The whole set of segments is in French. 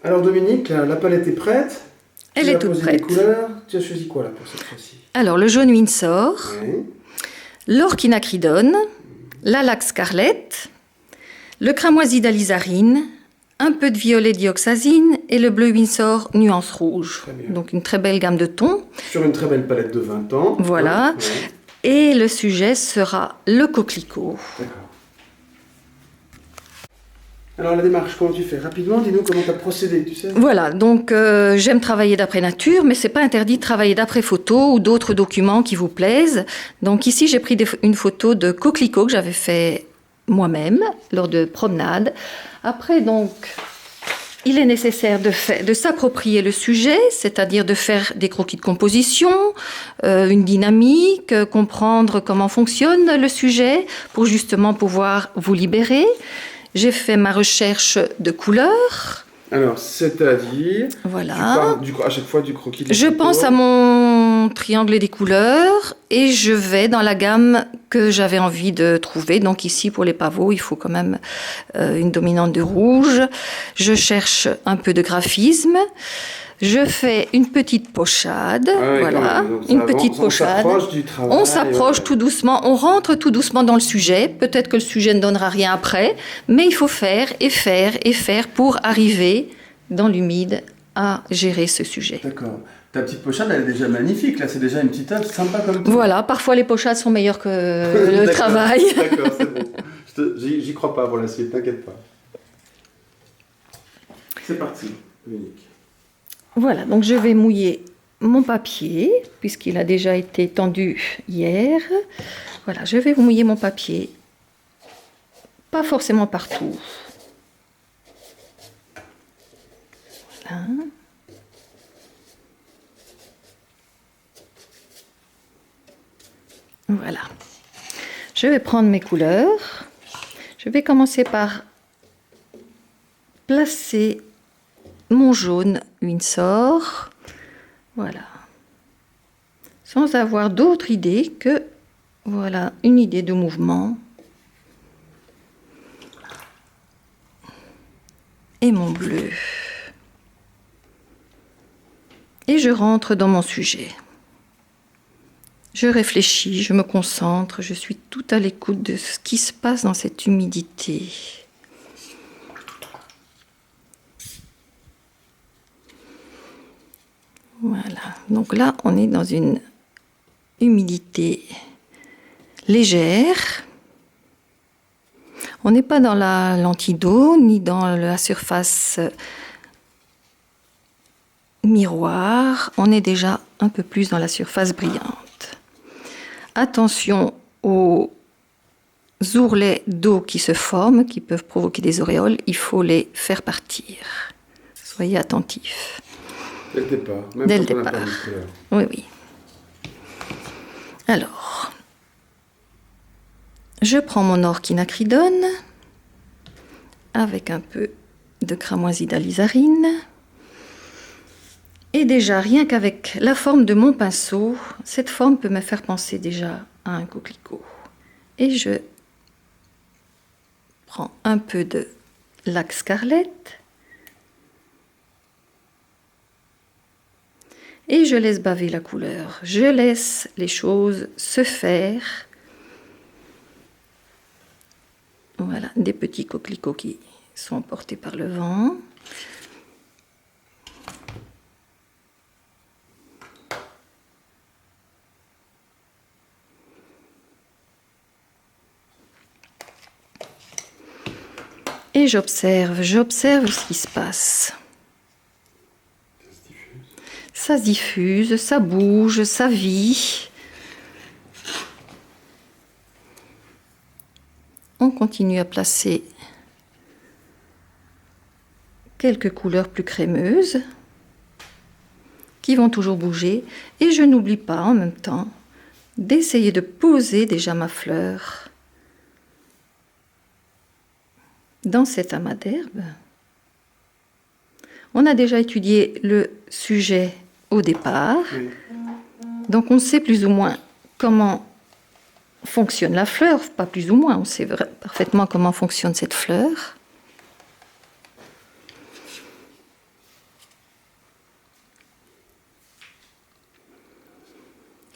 Alors Dominique, la palette est prête. Elle est toute prête. Tu as posé des couleurs. Tu as choisi quoi là pour cette fois-ci? Alors le jaune Windsor, Oui. l'orchinacridone, la laque scarlett, le cramoisi d'alizarine, un peu de violet dioxazine et le bleu Windsor nuance rouge. Donc une très belle gamme de tons. Sur une très belle palette de 20 ans. Voilà. Ouais. Et le sujet sera le coquelicot. D'accord. Alors la démarche, comment tu fais? Rapidement, dis-nous comment tu as procédé, tu sais? Voilà, donc j'aime travailler d'après nature, mais c'est pas interdit de travailler d'après photo ou d'autres documents qui vous plaisent. Donc ici, j'ai pris une photo de coquelicot que j'avais fait moi-même lors de promenades. Après, donc, il est nécessaire de s'approprier le sujet, c'est-à-dire de faire des croquis de composition, une dynamique, comprendre comment fonctionne le sujet pour justement pouvoir vous libérer. J'ai fait ma recherche de couleurs. Alors, c'est-à-dire, voilà. Tu parles à chaque fois du croquis de Je pense à mon triangle des couleurs et je vais dans la gamme que j'avais envie de trouver. Donc ici, pour les pavots, il faut quand même une dominante de rouge. Je cherche un peu de graphisme. Je fais une petite pochade, voilà, une petite pochade. On s'approche tout doucement, on rentre tout doucement dans le sujet. Peut-être que le sujet ne donnera rien après, mais il faut faire et faire et faire pour arriver dans l'humide à gérer ce sujet. D'accord. Ta petite pochade, elle est déjà magnifique, là, c'est déjà une petite œuvre sympa comme tout. Voilà, parfois les pochades sont meilleures que le travail. D'accord, c'est bon. J'y crois pas pour la suite, t'inquiète pas. C'est parti, Dominique. Voilà, donc je vais mouiller mon papier, puisqu'il a déjà été tendu hier. Voilà, je vais mouiller mon papier. Pas forcément partout. Voilà. Voilà. Je vais prendre mes couleurs. Je vais commencer par placer mon jaune Windsor, voilà, sans avoir d'autre idée que, voilà, une idée de mouvement. Et mon bleu. Et je rentre dans mon sujet. Je réfléchis, je me concentre, je suis tout à l'écoute de ce qui se passe dans cette humidité. Voilà, donc là, on est dans une humidité légère. On n'est pas dans la lentille d'eau, ni dans la surface miroir. On est déjà un peu plus dans la surface brillante. Attention aux ourlets d'eau qui se forment, qui peuvent provoquer des auréoles. Il faut les faire partir. Soyez attentifs. Dès le départ. Même Dès le départ. Oui, oui. Alors, je prends mon orchinacridone avec un peu de cramoisi d'alizarine. Et déjà, rien qu'avec la forme de mon pinceau, cette forme peut me faire penser déjà à un coquelicot. Et je prends un peu de laque scarlett. Et je laisse baver la couleur. Je laisse les choses se faire. Voilà, des petits coquelicots qui sont portés par le vent. Et j'observe ce qui se passe. Ça se diffuse, ça bouge, ça vit. On continue à placer quelques couleurs plus crémeuses qui vont toujours bouger. Et je n'oublie pas en même temps d'essayer de poser déjà ma fleur dans cet amas d'herbes. On a déjà étudié le sujet au départ. Oui. Donc on sait plus ou moins comment fonctionne la fleur, pas plus ou moins, on sait parfaitement comment fonctionne cette fleur.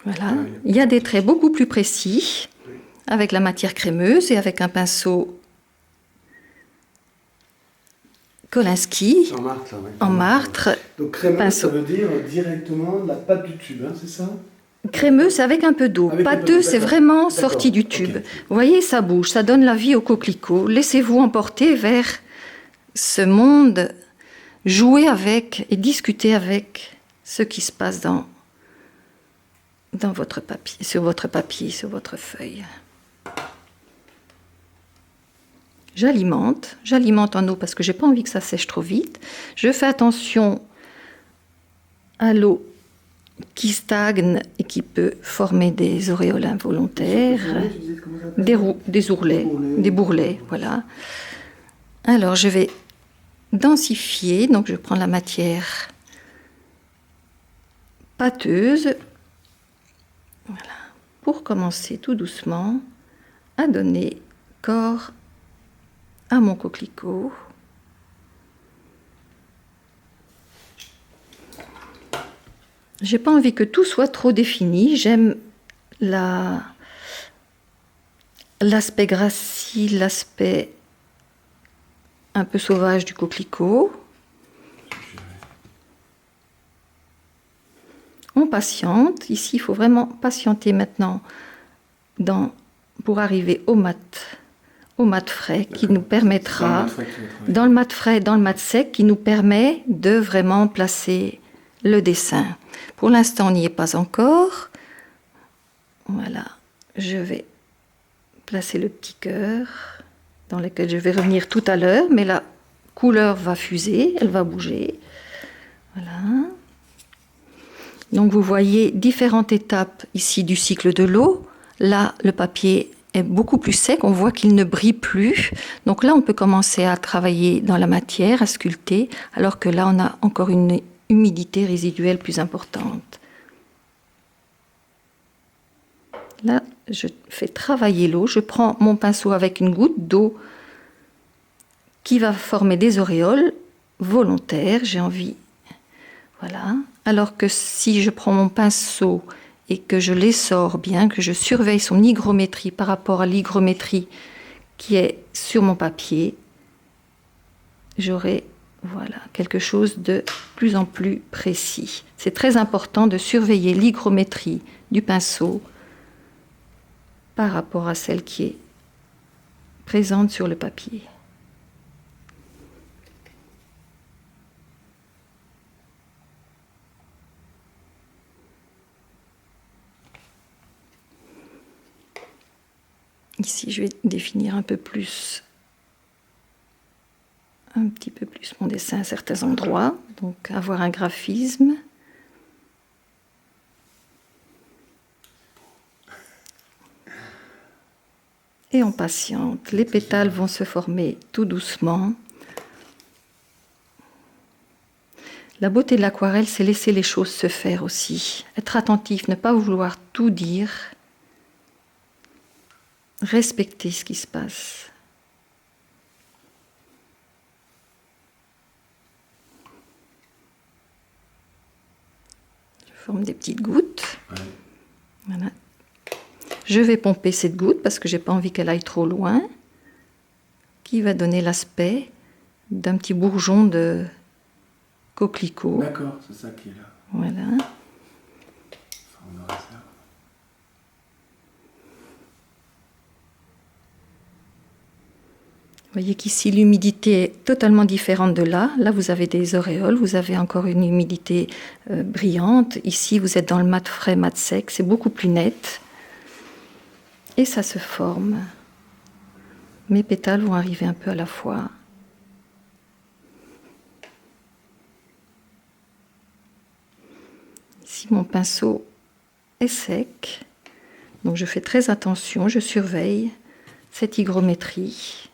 Voilà. Il y a des traits beaucoup plus précis avec la matière crémeuse et avec un pinceau Kolinsky En martre, là, ouais. en martre. Donc crémeuse, pinceau. ça veut dire directement la pâte du tube, hein, c'est ça? Crémeuse avec un peu d'eau. Avec un peu Pâteux, d'eau, c'est d'accord. vraiment D'accord, sorti du tube. ok. Vous voyez, ça bouge, ça donne la vie au coquelicot. Laissez-vous emporter vers ce monde, jouer avec et discuter avec ce qui se passe dans votre papier, sur votre feuille. J'alimente en eau parce que j'ai pas envie que ça sèche trop vite. Je fais attention à l'eau qui stagne et qui peut former des auréoles involontaires, des ourlets, des bourrelets, voilà. Alors je vais densifier, donc je prends la matière pâteuse, voilà, pour commencer tout doucement à donner corps à mon coquelicot. J'ai pas envie que tout soit trop défini. J'aime l'aspect gracile, l'aspect un peu sauvage du coquelicot. On patiente. Ici, il faut vraiment patienter maintenant pour arriver au mat frais qui nous permettra, dans le mat frais, dans le mat sec, qui nous permet de vraiment placer le dessin. Pour l'instant, on n'y est pas encore. Voilà, je vais placer le petit cœur dans lequel je vais revenir tout à l'heure, mais la couleur va fuser, elle va bouger. Voilà. Donc vous voyez différentes étapes ici du cycle de l'eau. Là, le papier est beaucoup plus sec, on voit qu'il ne brille plus. Donc là, on peut commencer à travailler dans la matière, à sculpter, alors que là, on a encore une humidité résiduelle plus importante. Là, je fais travailler l'eau. Je prends mon pinceau avec une goutte d'eau qui va former des auréoles volontaires. J'ai envie, voilà. Alors que si je prends mon pinceau et que je l'essore bien, que je surveille son hygrométrie par rapport à l'hygrométrie qui est sur mon papier, j'aurai voilà, quelque chose de plus en plus précis. C'est très important de surveiller l'hygrométrie du pinceau par rapport à celle qui est présente sur le papier. Ici, je vais définir un petit peu plus mon dessin à certains endroits, donc avoir un graphisme. Et on patiente. Les pétales vont se former tout doucement. La beauté de l'aquarelle, c'est laisser les choses se faire aussi. Être attentif, ne pas vouloir tout dire. Respecter ce qui se passe. Je forme des petites gouttes. Ouais. Voilà. Je vais pomper cette goutte parce que j'ai pas envie qu'elle aille trop loin, qui va donner l'aspect d'un petit bourgeon de coquelicot. D'accord, c'est ça qui est là. Voilà. Enfin, on aura ça. Vous voyez qu'ici l'humidité est totalement différente de là. Là, vous avez des auréoles, vous avez encore une humidité brillante. Ici, vous êtes dans le mat frais, mat sec, c'est beaucoup plus net. Et ça se forme. Mes pétales vont arriver un peu à la fois. Ici, mon pinceau est sec. Donc, je fais très attention, je surveille cette hygrométrie.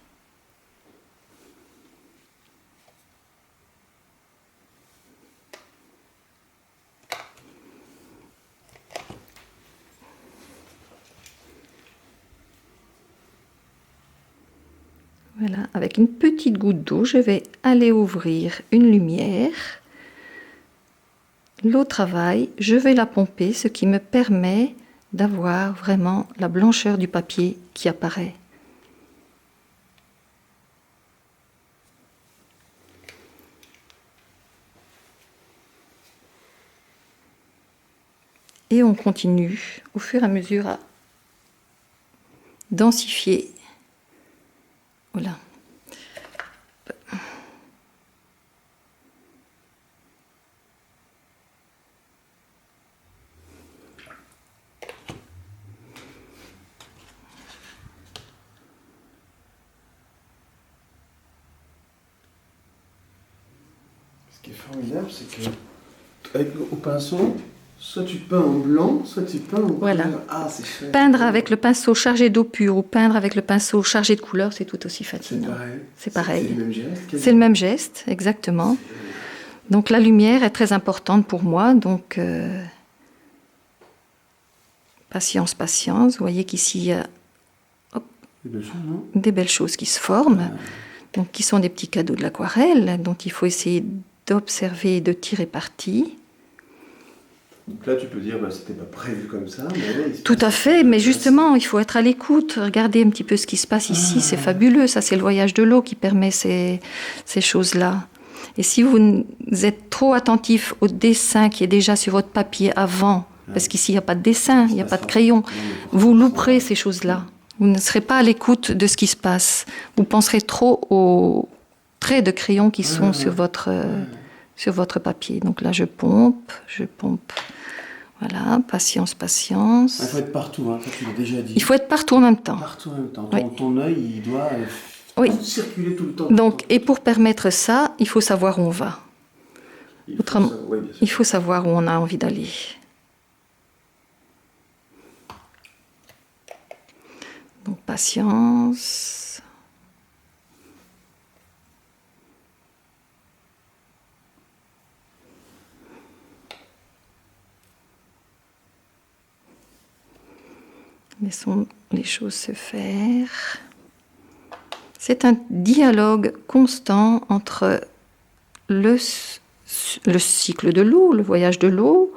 Voilà, avec une petite goutte d'eau, je vais aller ouvrir une lumière l'eau travaille, je vais la pomper, ce qui me permet d'avoir vraiment la blancheur du papier qui apparaît. Et on continue au fur et à mesure à densifier. Voilà. Ce qui est formidable, c'est que au pinceau, soit tu peins en blanc, soit tu peins en Voilà. couleur. Ah, c'est chouette. Peindre avec le pinceau chargé d'eau pure ou peindre avec le pinceau chargé de couleurs, c'est tout aussi C'est fascinant. pareil. C'est pareil. C'est le même geste. C'est le même geste, exactement. Donc la lumière est très importante pour moi, donc patience, patience. Vous voyez qu'ici, il y a C'est belle chose, non? des belles choses qui se forment, donc qui sont des petits cadeaux de l'aquarelle, dont il faut essayer d'observer et de tirer parti. Donc là, tu peux dire, bah, c'était pas prévu comme ça. Mais il se Tout passe à quelque fait, chose mais de justement, il faut être à l'écoute, regarder un petit peu ce qui se passe ici, c'est fabuleux, ça c'est le voyage de l'eau qui permet ces choses-là. Et si vous êtes trop attentif au dessin qui est déjà sur votre papier avant, parce qu'ici il n'y a pas de dessin, il n'y a pas de crayon, vous louperez ces choses-là. Vous ne serez pas à l'écoute de ce qui se passe. Vous penserez trop aux traits de crayon qui sont sur votre papier. Donc là, je pompe. Voilà, patience, patience. Il faut être partout, hein, ça tu l'as déjà dit. Il faut être partout en même temps. Partout en même temps. Oui. Ton œil, il doit Oui. circuler tout le temps. Donc, et pour permettre ça, il faut savoir où on va. Il autrement- faut ça, ouais, bien sûr. Il faut savoir où on a envie d'aller. Donc, patience. Laissons les choses se faire. C'est un dialogue constant entre le cycle de l'eau, le voyage de l'eau,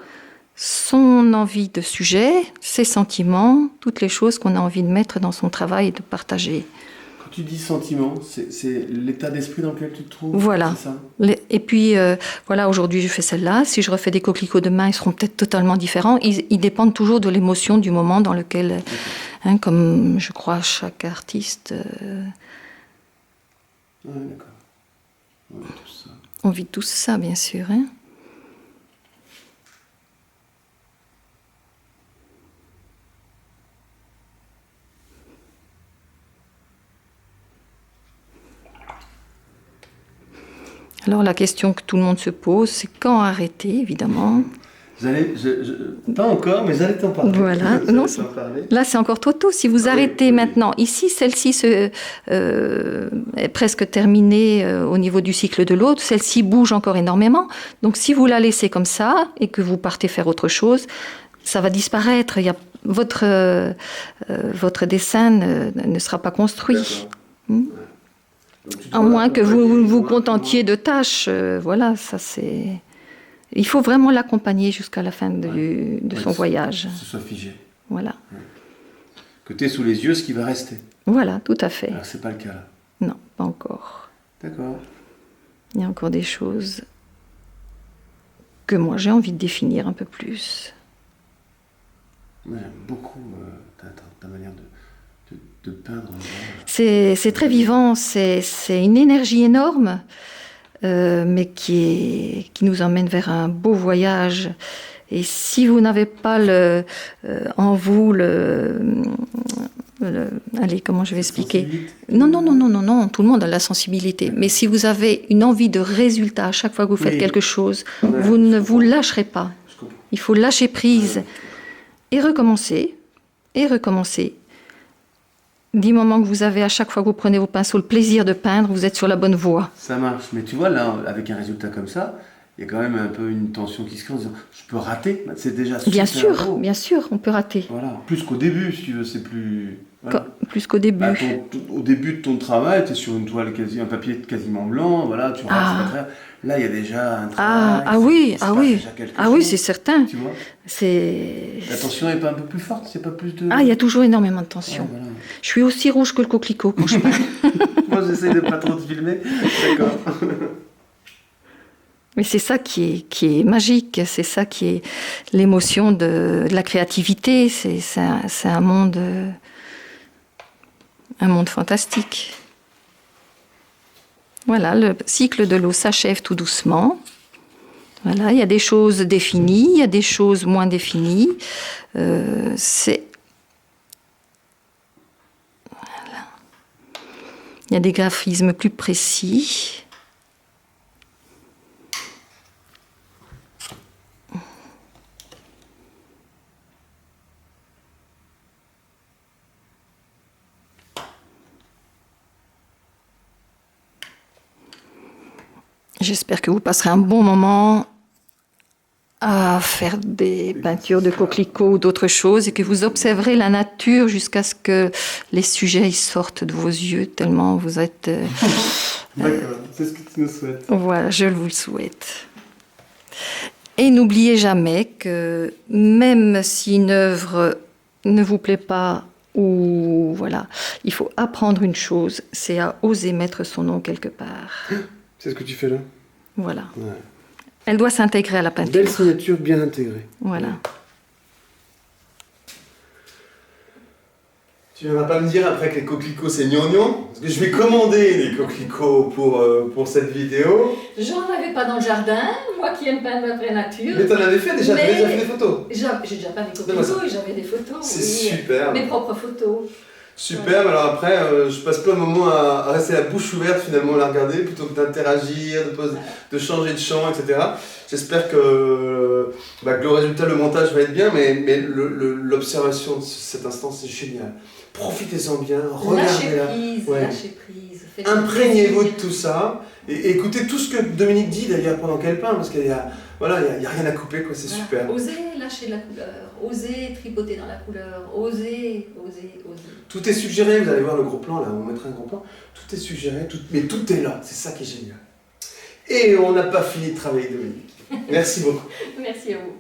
son envie de sujet, ses sentiments, toutes les choses qu'on a envie de mettre dans son travail et de partager. Quand tu dis sentiment, c'est l'état d'esprit dans lequel tu te trouves. Voilà. C'est ça. Et puis, voilà, aujourd'hui, je fais celle-là. Si je refais des coquelicots demain, ils seront peut-être totalement différents. Ils dépendent toujours de l'émotion du moment dans lequel, hein, comme je crois chaque artiste, Ouais, d'accord. Ouais, tout ça. on vit tous ça, bien sûr. Hein. Alors, la question que tout le monde se pose, c'est quand arrêter, évidemment. Pas encore, mais j'allais t'en parler. Voilà. J'allais Non, t'en parler. Là, c'est encore trop tôt. Si vous Ah oui, arrêtez oui. maintenant, ici, celle-ci est presque terminée au niveau du cycle de l'autre. Celle-ci bouge encore énormément. Donc, si vous la laissez comme ça et que vous partez faire autre chose, ça va disparaître. Votre dessin ne sera pas construit. D'accord. Hmm. Ouais. Donc, tu À dois moins que vous l'accompagner, vous loin, contentiez de tâches. Voilà, ça c'est... Il faut vraiment l'accompagner jusqu'à la fin de Ouais, son voyage. Que ce soit figé. Voilà. Que tu aies sous les yeux ce qui va rester. Voilà, tout à fait. Alors, c'est pas le cas là. Non, pas encore. D'accord. Il y a encore des choses que moi j'ai envie de définir un peu plus. Ouais, j'aime beaucoup ta manière de peindre. C'est très vivant, c'est une énergie énorme, mais qui nous emmène vers un beau voyage. Et si vous n'avez pas en vous allez, comment je vais expliquer? Non, tout le monde a la sensibilité. Mais si vous avez une envie de résultat à chaque fois que vous faites Oui. quelque chose, Ouais, vous ne je vous comprends. lâcherez pas. Je comprends. Il faut lâcher prise et recommencer, et recommencer. Du moment que vous avez, à chaque fois que vous prenez vos pinceaux, le plaisir de peindre, vous êtes sur la bonne voie. Ça marche. Mais tu vois, là, avec un résultat comme ça, il y a quand même un peu une tension qui se crée en disant je peux rater. C'est déjà super Bien beau. sûr, on peut rater. Voilà. Plus qu'au début, si tu veux, c'est plus. Voilà. Plus qu'au début. Bah, au début de ton travail, tu es sur une toile un papier quasiment blanc, voilà, tu rases pas très. Là, il y a déjà un travail. Oui, chose, c'est certain. Tu vois, c'est... la tension n'est pas un peu plus forte, c'est pas plus de. il y a toujours énormément de tension. Voilà. Je suis aussi rouge que le coquelicot quand je peins. Moi, j'essaye de pas trop te filmer. D'accord. Mais c'est ça qui est magique, c'est ça qui est l'émotion de la créativité. C'est un monde fantastique. Voilà, le cycle de l'eau s'achève tout doucement. Voilà, il y a des choses définies, il y a des choses moins définies. Voilà. Il y a des graphismes plus précis. J'espère que vous passerez un bon moment à faire des peintures de coquelicots ou d'autres choses et que vous observerez la nature jusqu'à ce que les sujets ils sortent de vos yeux tellement vous êtes... D'accord, c'est ce que tu nous souhaites. Voilà, je vous le souhaite. Et n'oubliez jamais que même si une œuvre ne vous plaît pas, ou voilà, il faut apprendre une chose, c'est à oser mettre son nom quelque part. C'est ce que tu fais là. Voilà. Ouais. Elle doit s'intégrer à la peinture. Belle signature bien intégrée. Voilà. Ouais. Tu viendras pas me dire après que les coquelicots c'est gnangnan, parce que je vais commander des coquelicots pour cette vidéo. J'en avais pas dans le jardin, moi qui aime peindre la vraie nature. Mais t'en avais fait déjà, Mais... t'avais déjà fait des photos. J'ai déjà peint des coquelicots et j'avais des photos. C'est super. Mes propres photos. Superbe, alors après, je passe plein de moments à rester la bouche ouverte finalement à la regarder, plutôt que d'interagir, de changer de champ, etc. J'espère que le résultat, le montage va être bien, mais l'observation de cet instant, c'est génial. Profitez-en bien, regardez-la. Lâchez prise. Imprégnez-vous de tout ça, et écoutez tout ce que Dominique dit d'ailleurs pendant qu'elle peint, parce qu'il y a rien à couper, quoi, c'est super. Osez lâcher de la couleur, osez tripoter dans la couleur, osez. Tout est suggéré, vous allez voir le gros plan là, on mettra un gros plan, tout est suggéré, mais tout est là, c'est ça qui est génial. Et on n'a pas fini de travailler, Dominique. Merci beaucoup. Merci à vous.